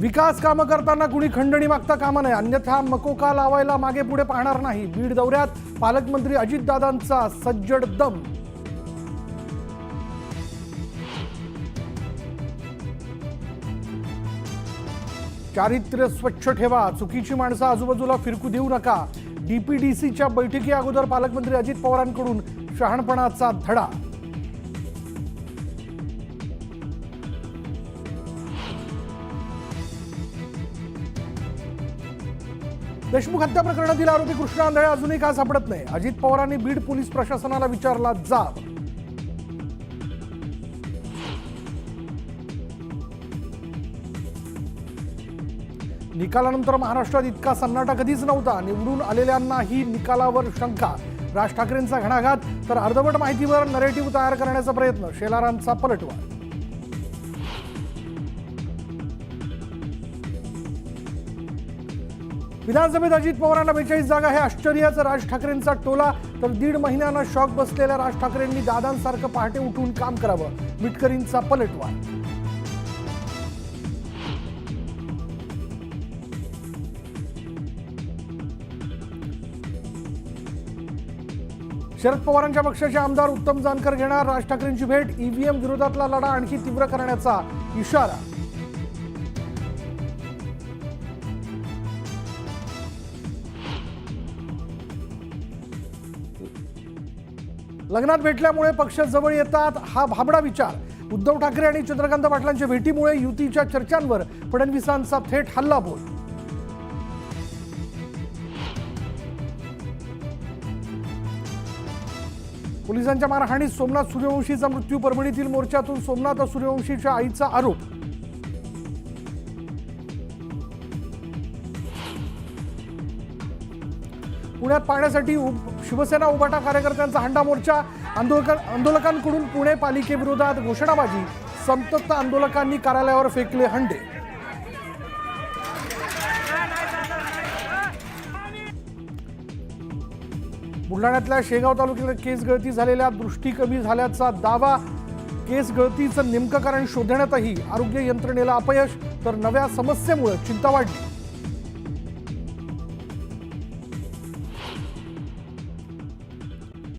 विकास कामं करताना कुणी खंडणी मागता कामा नये, अन्यथा मकोका लावायला मागे पुढे पाहणार नाही. बीड दौऱ्यात पालकमंत्री अजितदादांचा सज्जड दम. चारित्र्य स्वच्छ ठेवा, चुकीची माणसं आजूबाजूला फिरकू देऊ नका. डीपीडीसीच्या बैठकी अगोदर पालकमंत्री अजित पवारांकडून शहाणपणाचा धडा. देशमुख हत्या प्रकरणातील आरोपी कृष्णा आंधळे अजूनही का सापडत नाही? अजित पवारांनी बीड पोलीस प्रशासनाला विचारला जाब. निकालानंतर महाराष्ट्रात इतका सन्नाटा कधीच नव्हता. निवडून आलेल्यांनाही निकालावर शंका. राज ठाकरेंचा घणाघात तर अर्धवट माहितीवर नरेटिव्ह तयार करण्याचा प्रयत्न. शेलारांचा पलटवार. विधानसभेत अजित पवारांना 42 जागा हे आश्चर्यच. राज ठाकरेंचा टोला तर 1.5 महिन्यानं शॉक बसलेल्या राज ठाकरेंनी दादांसारखं पहाटे उठून काम करावं. मिटकरींचा पलटवार. शरद पवारांच्या पक्षाचे आमदार उत्तम जानकर घेणार राज ठाकरेंची भेट. ईव्हीएम विरोधातला लढा आणखी तीव्र करण्याचा इशारा. लग्नात भेटल्यामुळे पक्ष जवळ येतात हा भाबडा विचार. उद्धव ठाकरे आणि चंद्रकांत पाटलांच्या भेटीमुळे युतीच्या चर्चांवर फडणवीसांचा थेट हल्लाबोल. पोलिसांच्या मारहाणीत सोमनाथ सूर्यवंशीचा मृत्यू. परभणीतील मोर्चातून सोमनाथ सूर्यवंशीच्या आईचा आरोप. पुण्यात पाहण्यासाठी शिवसेना उभाटा कार्यकर्त्यांचा हंडा मोर्चा. आंदोलकांकडून पुणे पालिकेविरोधात घोषणाबाजी. संतप्त आंदोलकांनी कार्यालयावर फेकले हंडे. बुलढाण्यातल्या शेगाव तालुक्यात केस गळती झालेल्या दृष्टी कमी झाल्याचा दावा. केस गळतीचं नेमकं कारण शोधण्यातही आरोग्य यंत्रणेला अपयश. तर नव्या समस्येमुळे चिंता वाढली.